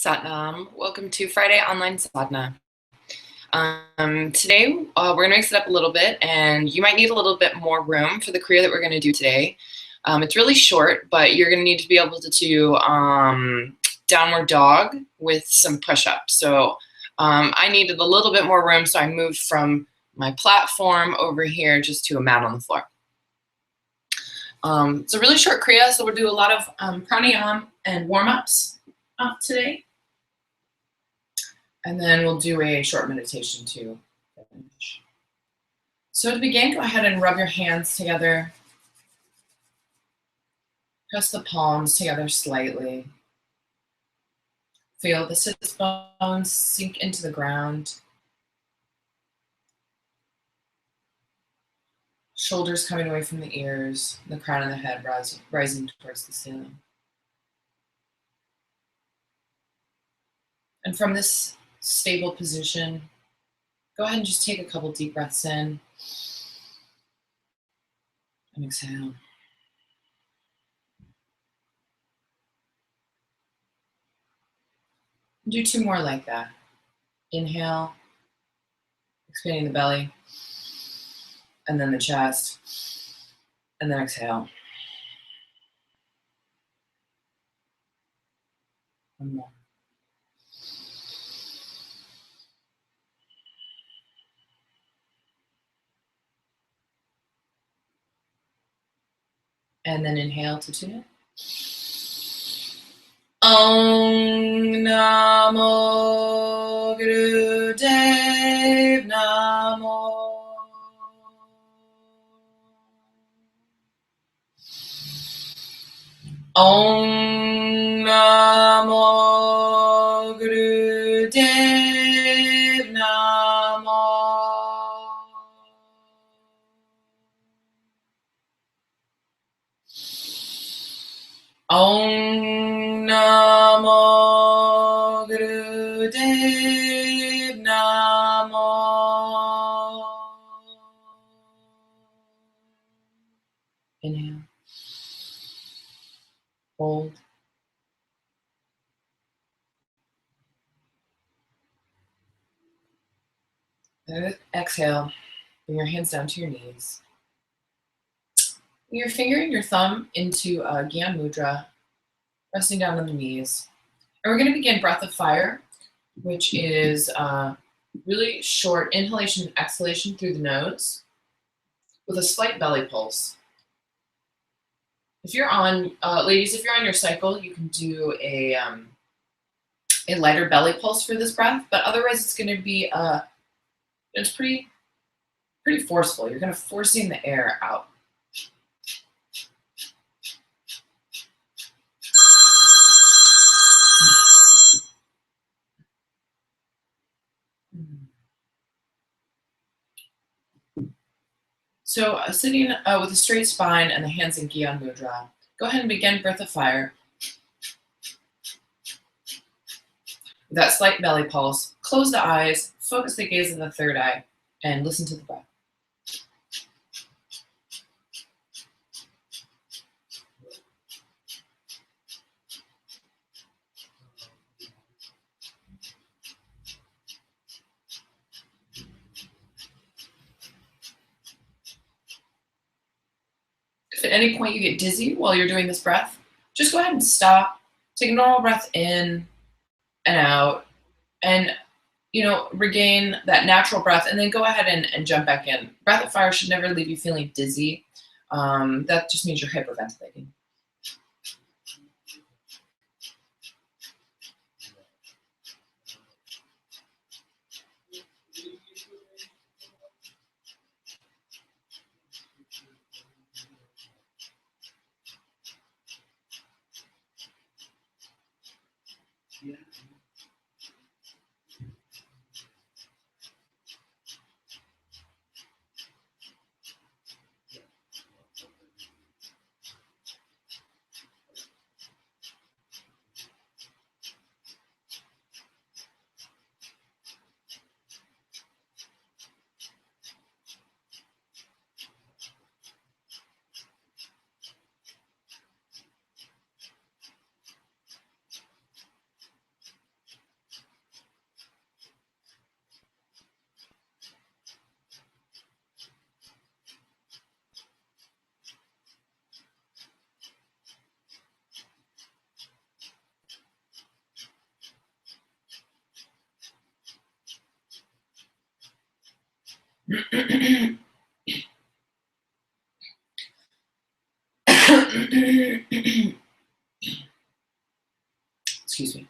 Satnam. Welcome to Friday Online Sadhana. Today, we're going to mix it up a little bit, and you might need a little bit more room for the Kriya that we're going to do today. It's really short, but you're going to need to be able to do downward dog with some push-ups. So I needed a little bit more room, so I moved from my platform over here just to a mat on the floor. It's a really short Kriya, so we'll do a lot of pranayama and warm-ups today. And then we'll do a short meditation to finish. So to begin, go ahead and rub your hands together. Press the palms together slightly. Feel the sits bones sink into the ground. Shoulders coming away from the ears, the crown of the head rising towards the ceiling. And from this stable position, go ahead and just take a couple deep breaths in and exhale. Do two more like that. Inhale, expanding the belly, and then the chest, and then exhale. One more. And then inhale to tune it. Om Namo Gurudev Namo. Om Namo Gurudev Namo. Om Namo Gurudev Namo. Inhale. Hold. And exhale. Bring your hands down to your knees. Your finger and your thumb into Gyan Mudra, resting down on the knees. And we're going to begin breath of fire, which is really short inhalation and exhalation through the nose with a slight belly pulse. If you're on, ladies, if you're on your cycle, you can do a lighter belly pulse for this breath, but otherwise it's going to be, it's pretty forceful. You're going to forcing the air out. So sitting with a straight spine and the hands in Gyan Mudra, go ahead and begin breath of fire. With that slight belly pulse, close the eyes, focus the gaze in the third eye, and listen to the breath. If at any point you get dizzy while you're doing this breath, just go ahead and stop, take a normal breath in and out, and regain that natural breath, and then go ahead and jump back in. Breath of fire should never leave you feeling dizzy. That just means you're hyperventilating. Excuse me.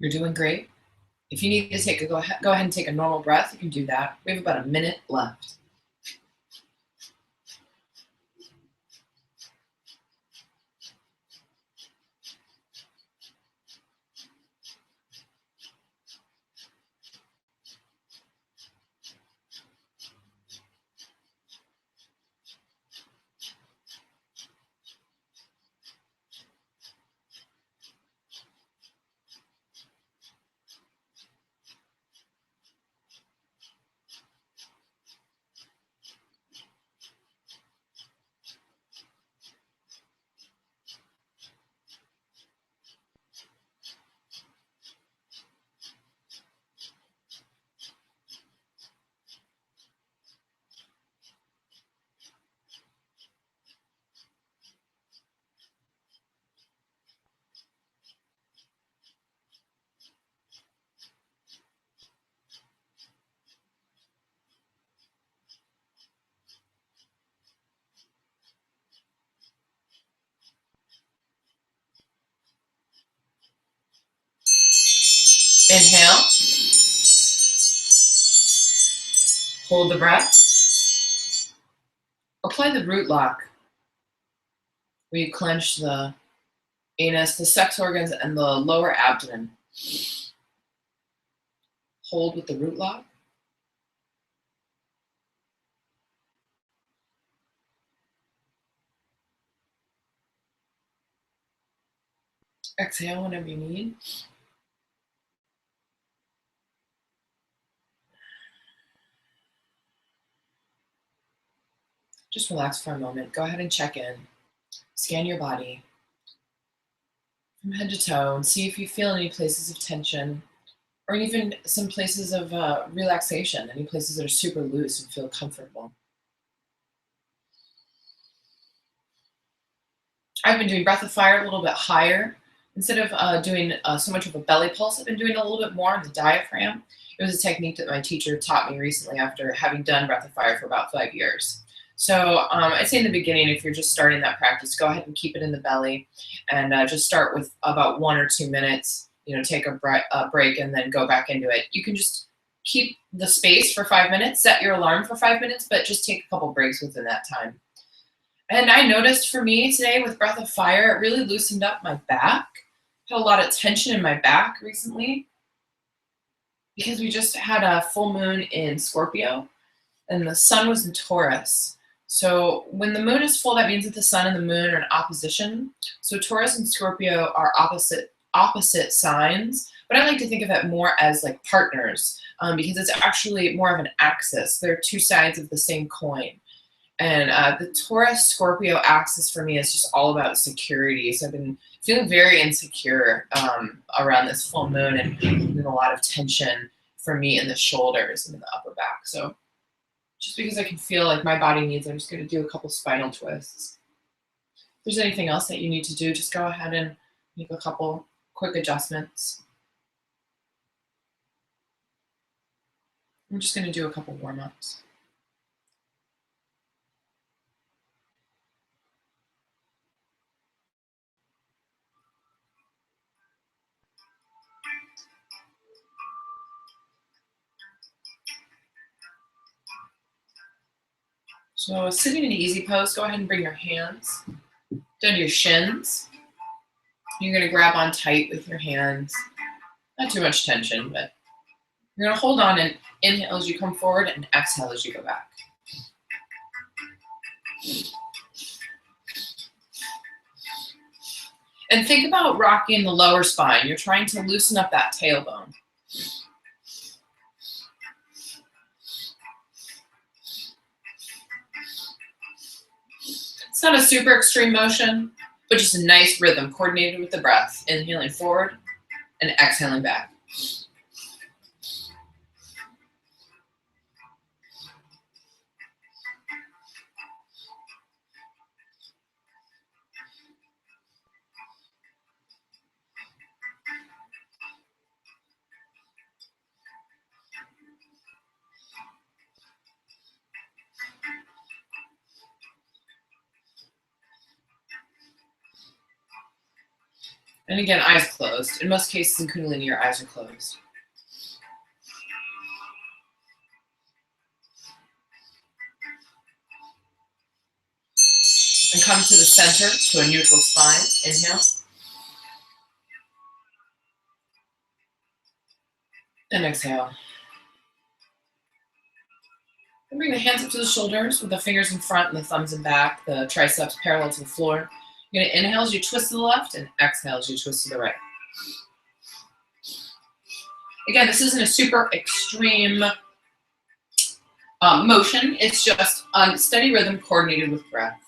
You're doing great. If you need to take a go ahead and take a normal breath, you can do that. We have about a minute left. Inhale. Hold the breath. Apply the root lock, where you clench the anus, the sex organs, and the lower abdomen. Hold with the root lock. Exhale whenever you need. Just relax for a moment. Go ahead and check in. Scan your body from head to toe and see if you feel any places of tension or even some places of relaxation, any places that are super loose and feel comfortable. I've been doing breath of fire a little bit higher. Instead of doing so much of a belly pulse, I've been doing a little bit more on the diaphragm. It was a technique that my teacher taught me recently after having done breath of fire for about 5 years. So I'd say in the beginning, if you're just starting that practice, go ahead and keep it in the belly and just start with about 1 or 2 minutes, take a break and then go back into it. You can just keep the space for 5 minutes, set your alarm for 5 minutes, but just take a couple breaks within that time. And I noticed for me today with breath of fire, it really loosened up my back. Had a lot of tension in my back recently because we just had a full moon in Scorpio and the sun was in Taurus. So when the moon is full, that means that the sun and the moon are in opposition. So Taurus and Scorpio are opposite signs, but I like to think of it more as like partners, because it's actually more of an axis. They're two sides of the same coin. And the Taurus-Scorpio axis for me is just all about security. So I've been feeling very insecure around this full moon, and there's a lot of tension for me in the shoulders and in the upper back. So just because I can feel like my body needs, I'm just going to do a couple spinal twists. If there's anything else that you need to do, just go ahead and make a couple quick adjustments. I'm just going to do a couple warm-ups. So sitting in an easy pose, go ahead and bring your hands down to your shins. You're going to grab on tight with your hands. Not too much tension, but you're going to hold on and inhale as you come forward and exhale as you go back. And think about rocking the lower spine. You're trying to loosen up that tailbone. It's not a super extreme motion, but just a nice rhythm coordinated with the breath. Inhaling forward and exhaling back. And again, eyes closed. In most cases in Kundalini, your eyes are closed. And come to the center, to a neutral spine. Inhale. And exhale. And bring the hands up to the shoulders with the fingers in front and the thumbs in back, the triceps parallel to the floor. You're going to inhale as you twist to the left and exhale as you twist to the right. Again, this isn't a super extreme motion. It's just a steady rhythm coordinated with breath.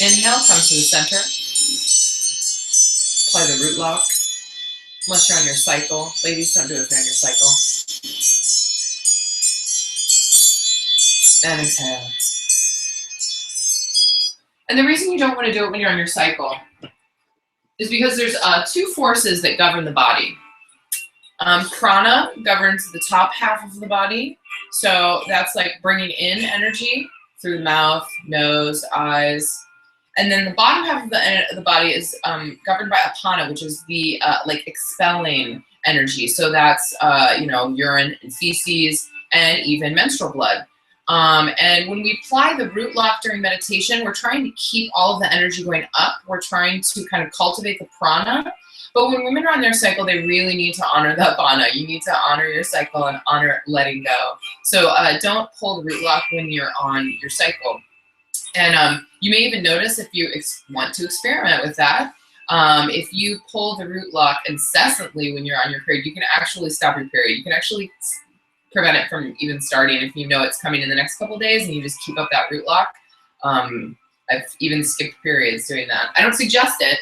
Inhale, come to the center. Apply the root lock. Unless you're on your cycle. Ladies, don't do it if you're on your cycle. And exhale. And the reason you don't want to do it when you're on your cycle is because there's two forces that govern the body. Prana governs the top half of the body. So that's like bringing in energy through the mouth, nose, eyes. And then the bottom half of the body is governed by Apana, which is the like expelling energy. So that's urine and feces and even menstrual blood. And when we apply the root lock during meditation, we're trying to keep all of the energy going up. We're trying to kind of cultivate the prana. But when women are on their cycle, they really need to honor the Apana. You need to honor your cycle and honor letting go. So don't pull the root lock when you're on your cycle. And you may even notice if you want to experiment with that, if you pull the root lock incessantly when you're on your period, you can actually stop your period. You can actually prevent it from even starting if you know it's coming in the next couple of days and you just keep up that root lock. I've even skipped periods doing that. I don't suggest it,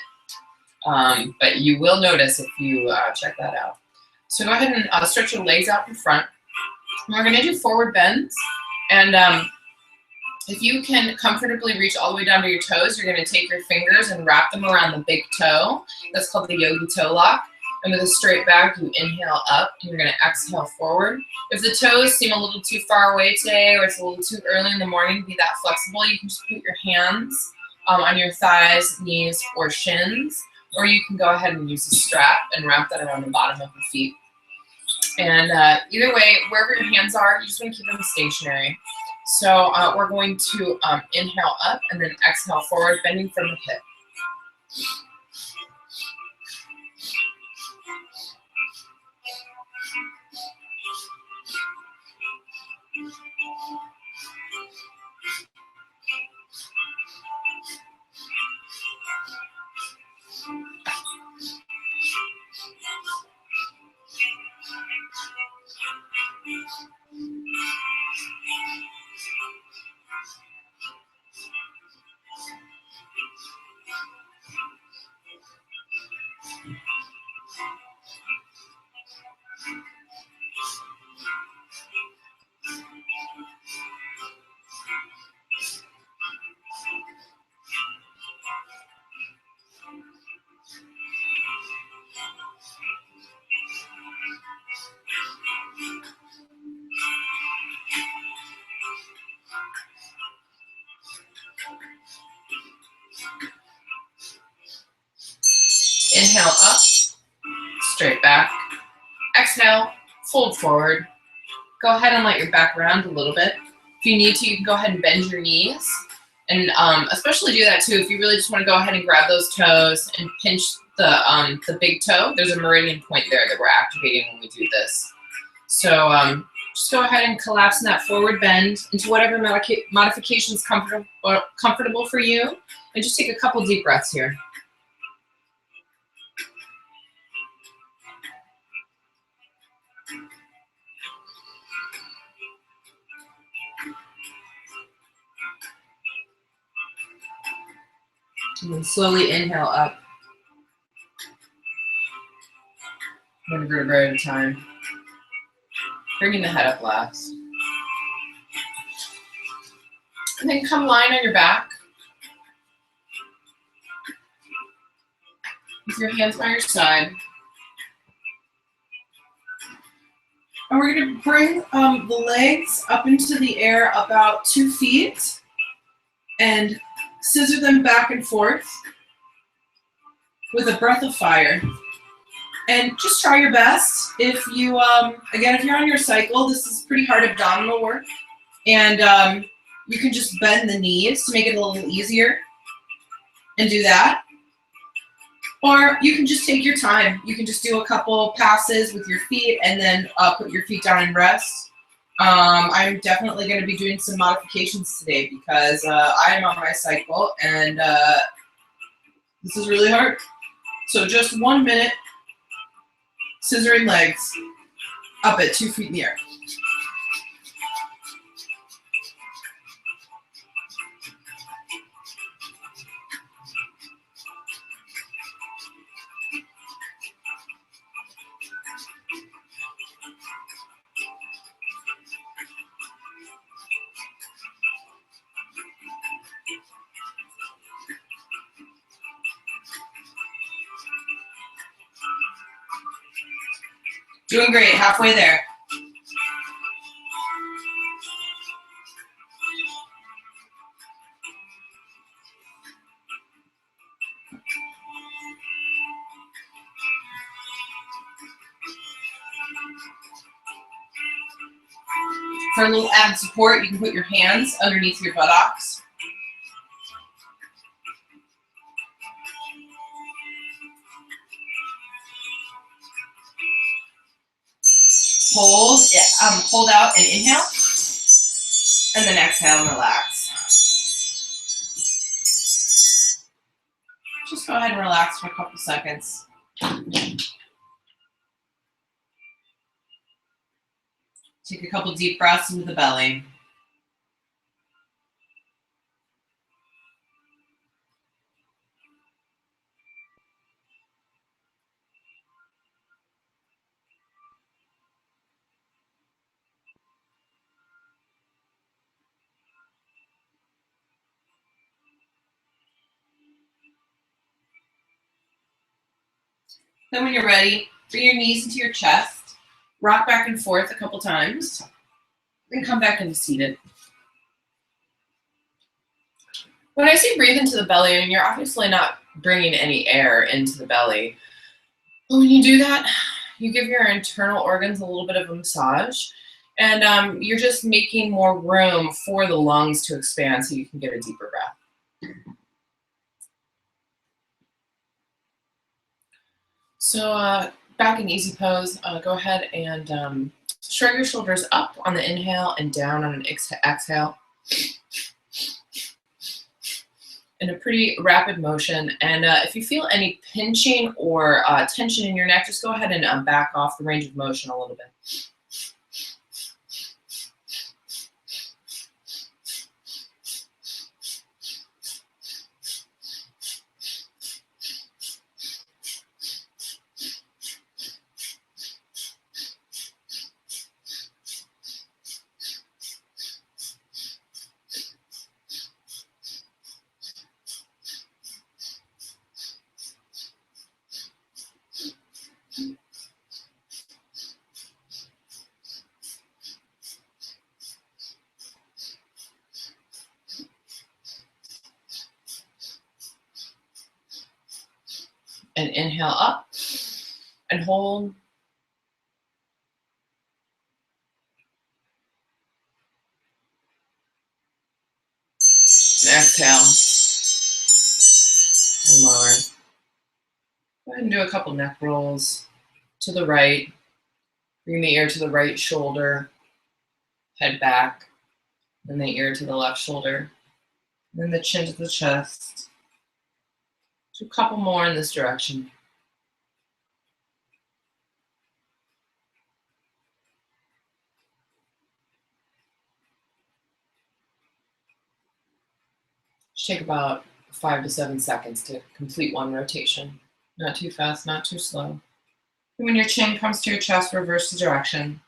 but you will notice if you check that out. So go ahead and stretch your legs out in front. And we're going to do forward bends. And If you can comfortably reach all the way down to your toes, you're going to take your fingers and wrap them around the big toe. That's called the yogi toe lock. And with a straight back, you inhale up, and you're going to exhale forward. If the toes seem a little too far away today, or it's a little too early in the morning to be that flexible, you can just put your hands on your thighs, knees, or shins, or you can go ahead and use a strap and wrap that around the bottom of your feet. And either way, wherever your hands are, you just want to keep them stationary. So we're going to inhale up and then exhale forward, bending from the hip. Inhale up, straight back. Exhale, fold forward. Go ahead and let your back round a little bit. If you need to, you can go ahead and bend your knees. And especially do that too if you really just want to go ahead and grab those toes and pinch the big toe. There's a meridian point there that we're activating when we do this. So just go ahead and collapse in that forward bend into whatever modification is comfortable for you. And just take a couple deep breaths here. And then slowly inhale up. One vertebra at a time. Bringing the head up last. And then come lying on your back. With your hands by your side. And we're going to bring the legs up into the air about 2 feet. And scissor them back and forth with a breath of fire. And just try your best. If you, again, if you're on your cycle, this is pretty hard abdominal work. And you can just bend the knees to make it a little easier and do that. Or you can just take your time. You can just do a couple passes with your feet and then put your feet down and rest. I'm definitely going to be doing some modifications today because I am on my cycle and this is really hard. So just 1 minute, scissoring legs up at 2 feet in the air. Doing great, halfway there. For a little added support, you can put your hands underneath your buttocks. Hold out and inhale, and then exhale and relax. Just go ahead and relax for a couple seconds. Take a couple deep breaths into the belly. Then when you're ready, bring your knees into your chest, rock back and forth a couple times, then come back into seated. When I say breathe into the belly, I mean, you're obviously not bringing any air into the belly. But when you do that, you give your internal organs a little bit of a massage, and you're just making more room for the lungs to expand so you can get a deeper breath. So back in easy pose, go ahead and shrug your shoulders up on the inhale and down on an exhale in a pretty rapid motion. And if you feel any pinching or tension in your neck, just go ahead and back off the range of motion a little bit. And inhale up and hold. And exhale and lower. Go ahead and do a couple neck rolls to the right. Bring the ear to the right shoulder, head back, then the ear to the left shoulder, then the chin to the chest. Do a couple more in this direction. Just take about 5 to 7 seconds to complete one rotation. Not too fast, not too slow. And when your chin comes to your chest, reverse the direction.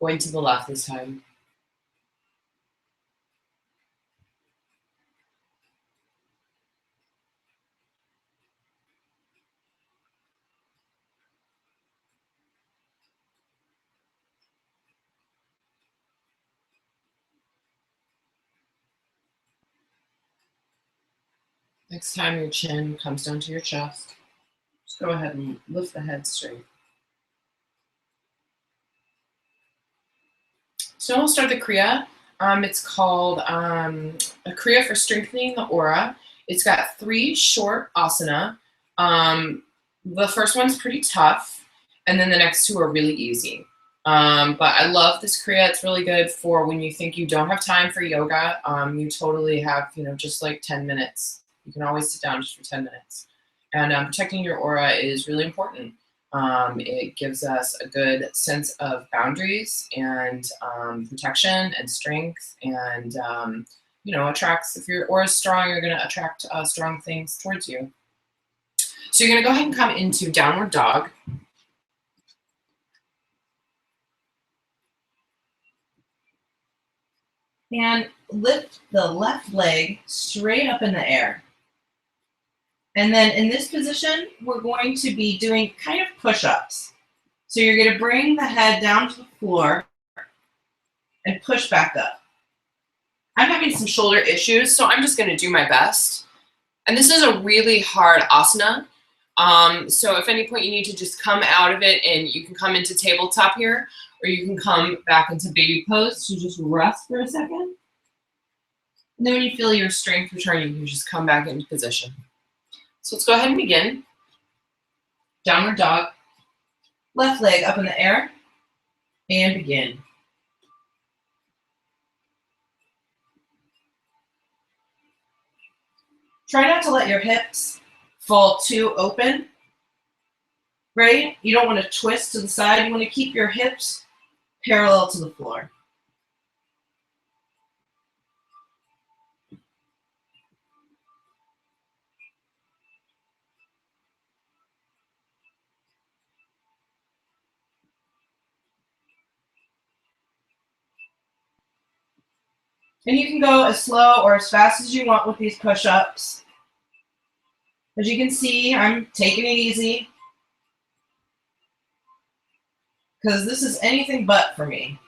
Going to the left this time. Next time your chin comes down to your chest, just go ahead and lift the head straight. So we'll start the Kriya. It's called a Kriya for strengthening the aura. It's got 3 short asana. The first one's pretty tough, and then the next 2 are really easy. But I love this Kriya. It's really good for when you think you don't have time for yoga. You totally have, just like 10 minutes. You can always sit down just for 10 minutes. And protecting your aura is really important. It gives us a good sense of boundaries and protection and strength, and attracts. If your aura is strong, you're going to attract strong things towards you. So you're going to go ahead and come into downward dog. And lift the left leg straight up in the air. And then in this position, we're going to be doing kind of push-ups. So you're going to bring the head down to the floor and push back up. I'm having some shoulder issues, so I'm just going to do my best. And this is a really hard asana. So if at any point you need to just come out of it, and you can come into tabletop here, or you can come back into baby pose to just rest for a second. And then when you feel your strength returning, you can just come back into position. So let's go ahead and begin. Downward dog. Left leg up in the air. And begin. Try not to let your hips fall too open. Right? You don't want to twist to the side. You want to keep your hips parallel to the floor. And you can go as slow or as fast as you want with these push-ups. As you can see, I'm taking it easy because this is anything but for me.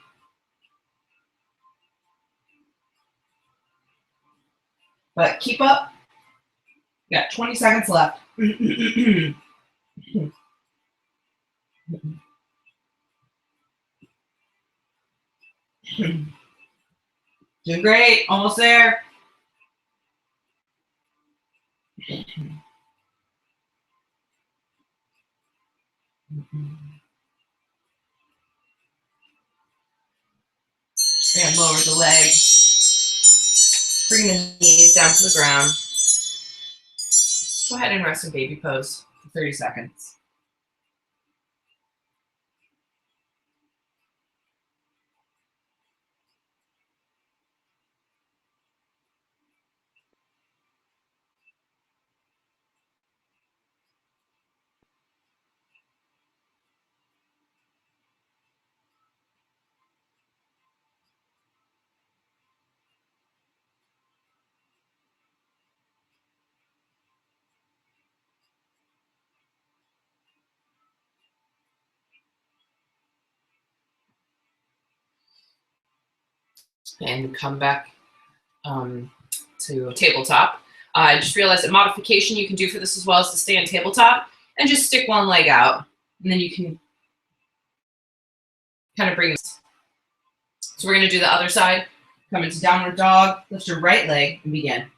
But keep up. You got 20 seconds left. Doing great. Almost there. And lower the leg. Bring the knees down to the ground. Go ahead and rest in baby pose for 30 seconds. And come back to tabletop. I just realized a modification you can do for this as well is to stay on tabletop and just stick one leg out. And then you can kind of bring this. So we're going to do the other side. Come into downward dog. Lift your right leg and begin.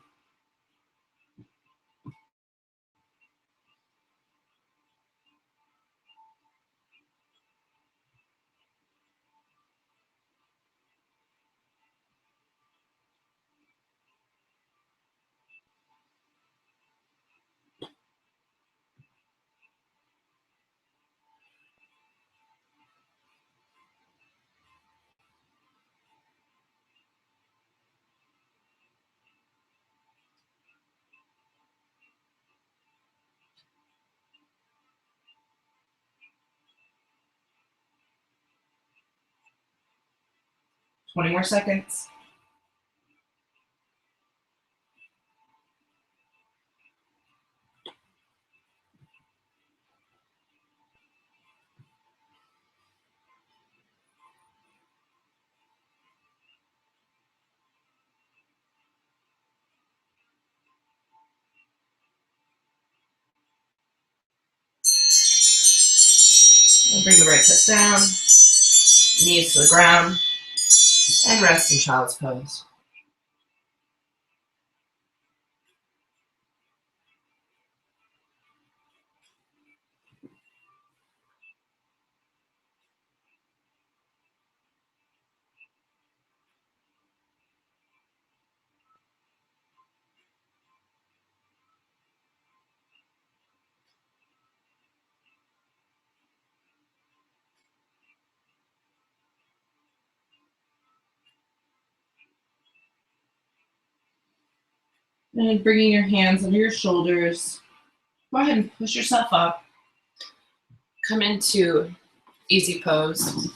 Twenty more seconds. And bring the right foot down, knees to the ground, and rest in child's pose. And bringing your hands under your shoulders, go ahead and push yourself up. Come into easy pose.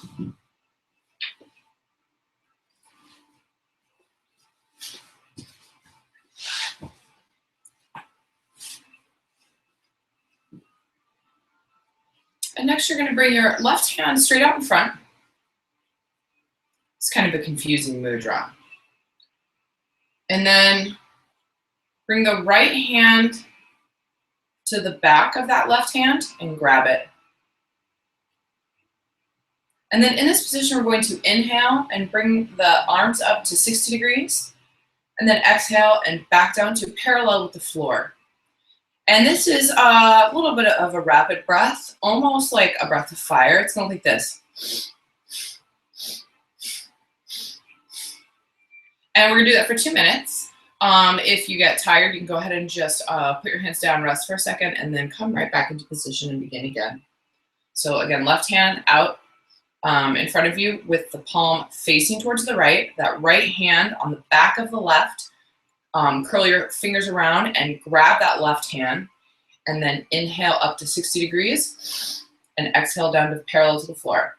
And next you're going to bring your left hand straight out in front. It's kind of a confusing mudra. And then bring the right hand to the back of that left hand and grab it. And then in this position, we're going to inhale and bring the arms up to 60 degrees. And then exhale and back down to parallel with the floor. And this is a little bit of a rapid breath, almost like a breath of fire. It's going like this. And we're going to do that for 2 minutes. If you get tired, you can go ahead and just put your hands down, rest for a second, and then come right back into position and begin again. So again, left hand out in front of you with the palm facing towards the right. That right hand on the back of the left. Curl your fingers around and grab that left hand. And then inhale up to 60 degrees. And exhale down to parallel to the floor.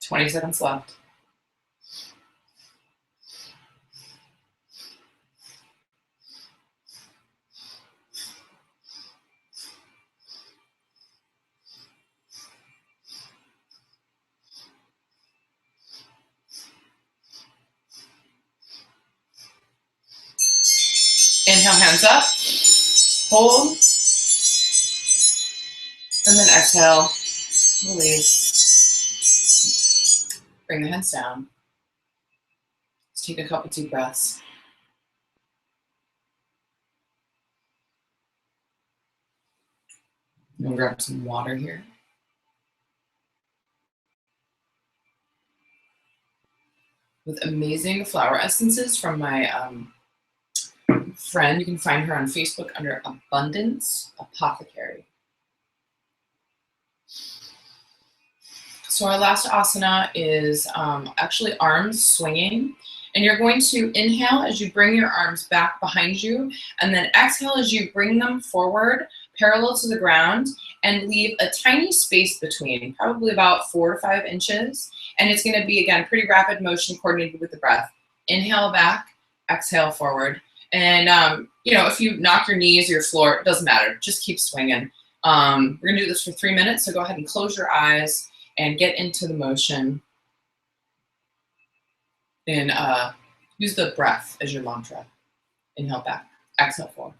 20 seconds left. Inhale, hands up, hold, and then exhale, release. Bring the hands down. Let's take a couple deep breaths. I'm gonna grab some water here. With amazing flower essences from my friend. You can find her on Facebook under Abundance Apothecary. So our last asana is actually arms swinging. And you're going to inhale as you bring your arms back behind you, and then exhale as you bring them forward, parallel to the ground, and leave a tiny space between, probably about 4 to 5 inches. And it's gonna be, again, pretty rapid motion coordinated with the breath. Inhale back, exhale forward. And if you knock your knees or your floor, it doesn't matter, just keep swinging. We're gonna do this for 3 minutes, so go ahead and close your eyes and get into the motion. And use the breath as your mantra. Inhale back, exhale forward.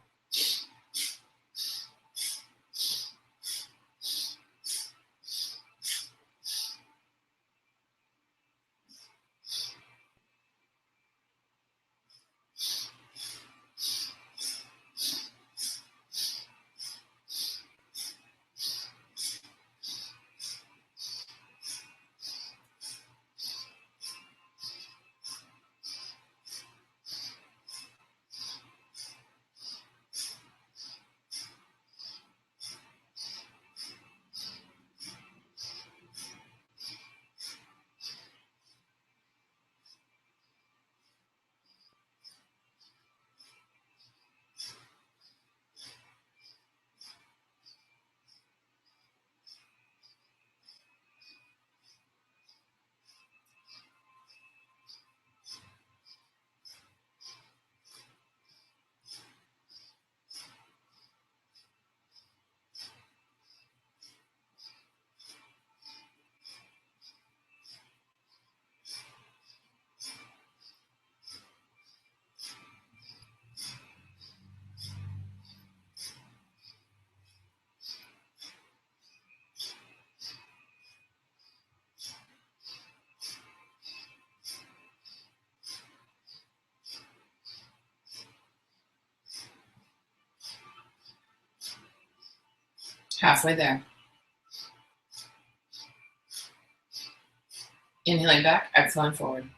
Halfway there. Inhaling back, exhaling forward.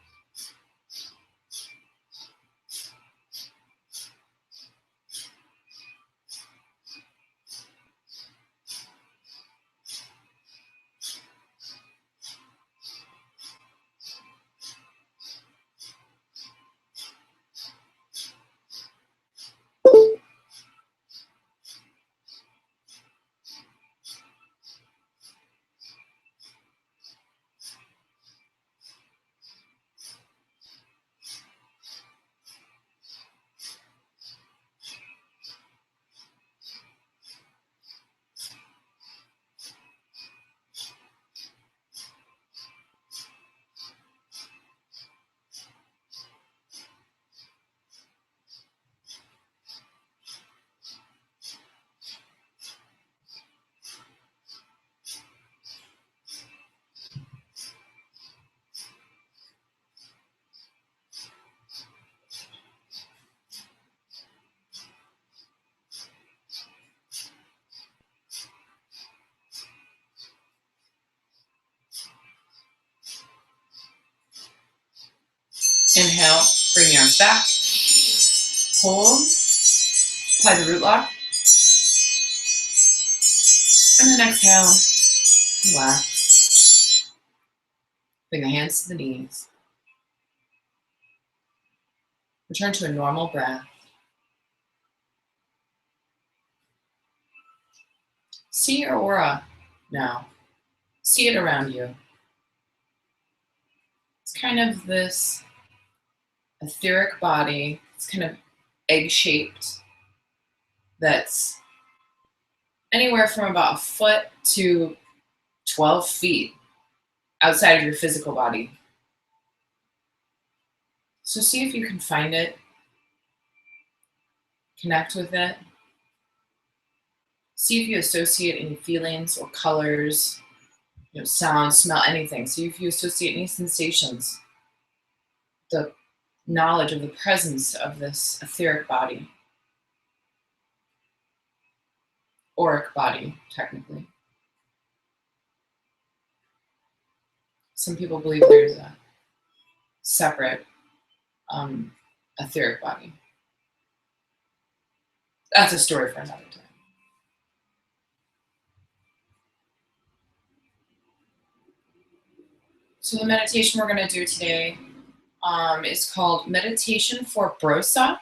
Inhale, bring your arms back. Hold, apply the root lock. And then exhale, relax. Bring the hands to the knees. Return to a normal breath. See your aura now. See it around you. kind of this etheric body. It's kind of egg-shaped. That's anywhere from about a foot to 12 feet outside of your physical body. So see if you can find it, connect with it. See if you associate any feelings or colors, sound, smell, anything. See if you associate any sensations, the knowledge of the presence of this etheric body, auric body, technically. Some people believe there's a separate etheric body. That's a story for another time. So the meditation we're going to do today is called Meditation for Brosa.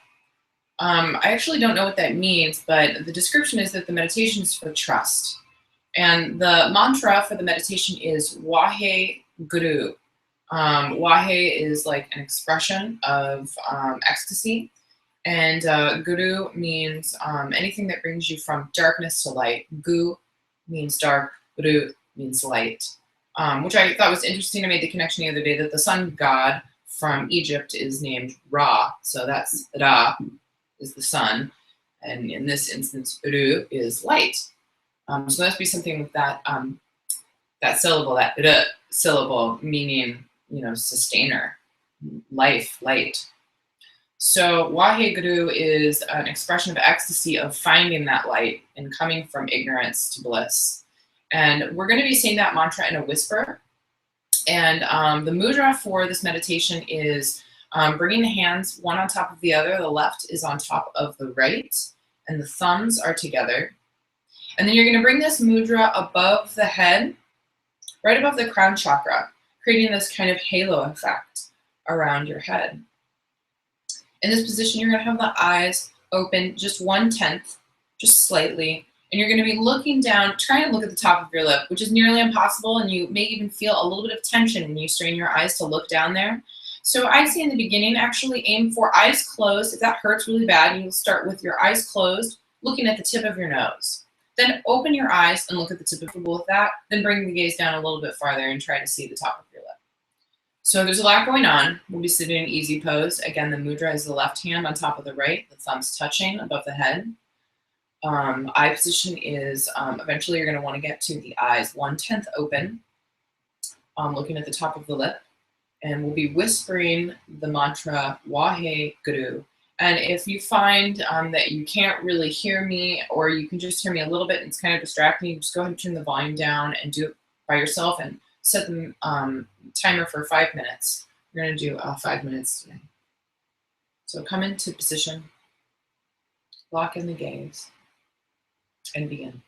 I actually don't know what that means, but the description is that the meditation is for trust. And the mantra for the meditation is Wahe Guru. Wahe is like an expression of ecstasy. And Guru means anything that brings you from darkness to light. Gu means dark, Guru means light. Which I thought was interesting. I made the connection the other day that the sun god from Egypt is named Ra. So that's Ra is the sun. And in this instance, Ru is light. So that must be something with that that syllable, that syllable, meaning sustainer, life, light. So Waheguru is an expression of ecstasy of finding that light and coming from ignorance to bliss. And we're going to be saying that mantra in a whisper. And the mudra for this meditation is bringing the hands one on top of the other. The left is on top of the right, and the thumbs are together. And then you're going to bring this mudra above the head, right above the crown chakra, creating this kind of halo effect around your head. In this position, you're going to have the eyes open just 1/10, just slightly. And you're going to be looking down, try and look at the top of your lip, which is nearly impossible. And you may even feel a little bit of tension when you strain your eyes to look down there. So I'd say in the beginning, actually aim for eyes closed. If that hurts really bad, you'll start with your eyes closed, looking at the tip of your nose. Then open your eyes and look at the tip of your nose with that. Then bring the gaze down a little bit farther and try to see the top of your lip. So there's a lot going on. We'll be sitting in easy pose. Again, the mudra is the left hand on top of the right, the thumbs touching above the head. Eye position is eventually you're going to want to get to the eyes 1/10 open, looking at the top of the lip. And we'll be whispering the mantra Wahe Guru. And if you find that you can't really hear me, or you can just hear me a little bit and it's kind of distracting, just go ahead and turn the volume down and do it by yourself and set the timer for 5 minutes. We're going to do 5 minutes today. So come into position, lock in the gaze, and begin.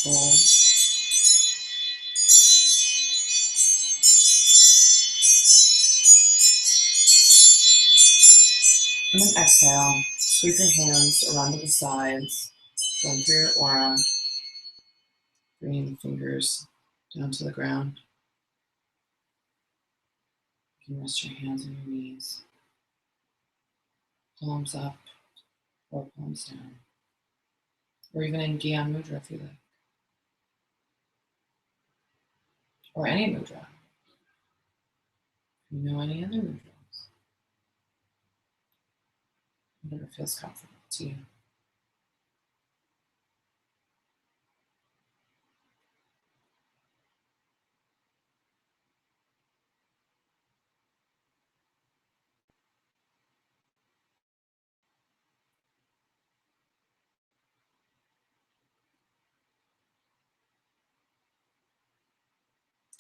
Hold. And then exhale. Sweep your hands around to the sides, going through your aura, bringing the fingers down to the ground. You can rest your hands on your knees, palms up or palms down, or even in Gyan Mudra if you like, or any mudra. If you know any other mudras, whatever feels comfortable to you.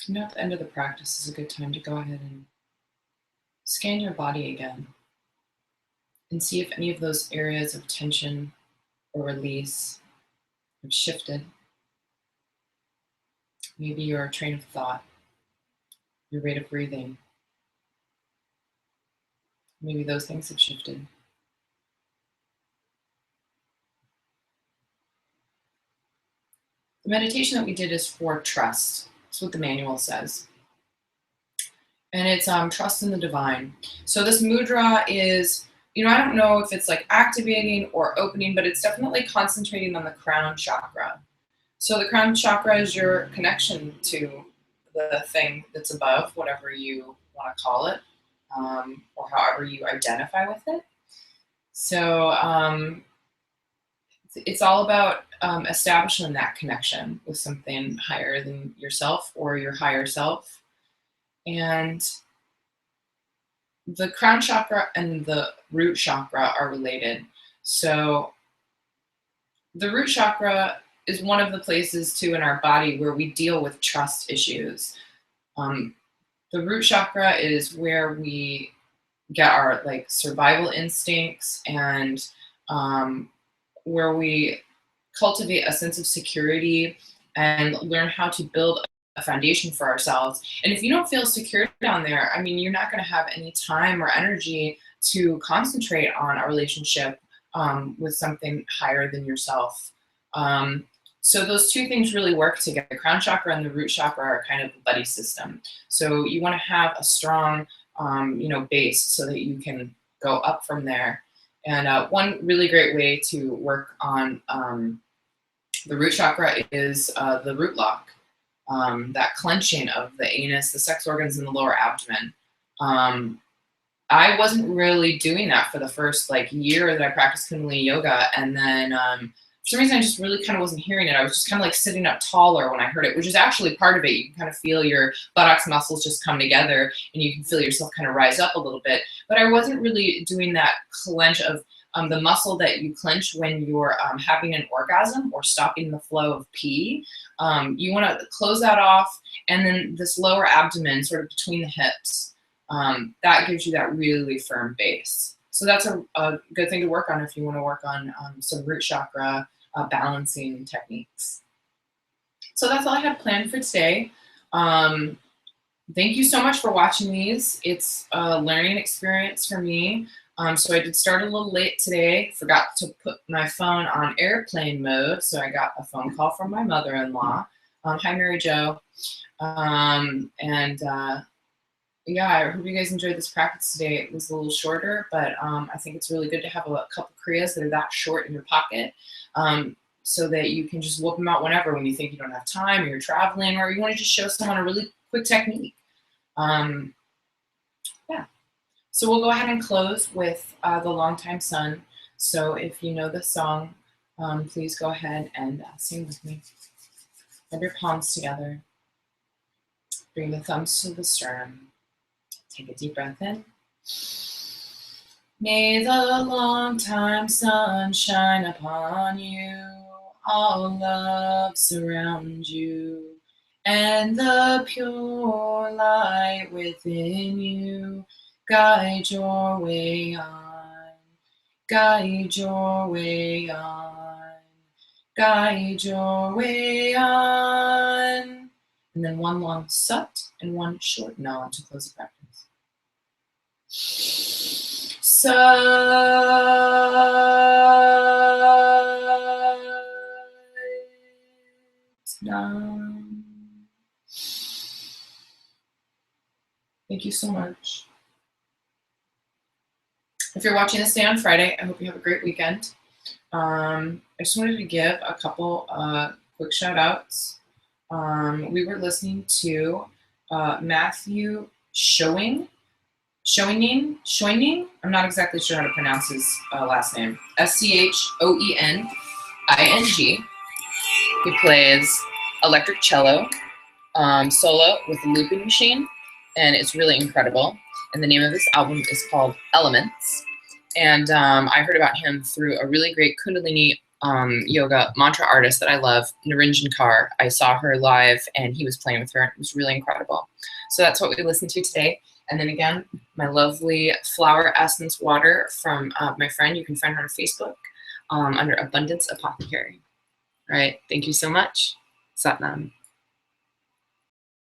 Now at the end of the practice is a good time to go ahead and scan your body again and see if any of those areas of tension or release have shifted. Maybe your train of thought, your rate of breathing, maybe those things have shifted. The meditation that we did is for trust. That's what the manual says. And it's trust in the divine. So this mudra is, I don't know if it's like activating or opening, but it's definitely concentrating on the crown chakra. So the crown chakra is your connection to the thing that's above, whatever you want to call it, or however you identify with it. So it's all about establishing that connection with something higher than yourself or your higher self. And the crown chakra and the root chakra are related. So the root chakra is one of the places too in our body where we deal with trust issues. The root chakra is where we get our like survival instincts and where we cultivate a sense of security and learn how to build a foundation for ourselves. And if you don't feel secure down there, you're not going to have any time or energy to concentrate on a relationship with something higher than yourself. So those two things really work together. The crown chakra and the root chakra are kind of a buddy system. So you want to have a strong, base so that you can go up from there. And one really great way to work on the root chakra is the root lock, that clenching of the anus, the sex organs, and the lower abdomen. I wasn't really doing that for the first year that I practiced Kundalini yoga, and then for some reason I just really kind of wasn't hearing it. I was just kind of sitting up taller when I heard it, which is actually part of it. You can kind of feel your buttocks muscles just come together, and you can feel yourself kind of rise up a little bit. But I wasn't really doing that clench of the muscle that you clench when you're having an orgasm or stopping the flow of pee. You want to close that off, and then this lower abdomen sort of between the hips. That gives you that really firm base. So that's a good thing to work on if you want to work on some root chakra balancing techniques. So that's all I had planned for today. Thank you so much for watching these. It's a learning experience for me. So I did start a little late today. Forgot to put my phone on airplane mode, so I got a phone call from my mother-in-law. Hi, Mary Jo. Yeah, I hope you guys enjoyed this practice today. It was a little shorter, but I think it's really good to have a couple Kriyas that are that short in your pocket, so that you can just whoop them out whenever, when you think you don't have time, or you're traveling, or you want to just show someone a really quick technique. Yeah. So we'll go ahead and close with The Longtime Sun. So if you know this song, please go ahead and sing with me. Rub your palms together. Bring the thumbs to the sternum. Take a deep breath in. May the long-time sun shine upon you, all love surround you, and the pure light within you guide your way on, guide your way on. guide your way on. And then one long sut and one short nod to close the practice. Sat Nam. Thank you so much. If you're watching this day on Friday, I hope you have a great weekend. I just wanted to give a couple quick shout outs. We were listening to Matthew Schoening. I'm not exactly sure how to pronounce his last name. Schoening. He plays electric cello solo with a looping machine, and it's really incredible. And the name of this album is called Elements. And I heard about him through a really great Kundalini yoga mantra artist that I love, Narinjan Kaur. I saw her live, and he was playing with her. It was really incredible. So that's what we listened to today. And then again, my lovely flower essence water from my friend. You can find her on Facebook under Abundance Apothecary. All right. Thank you so much. Sat Nam.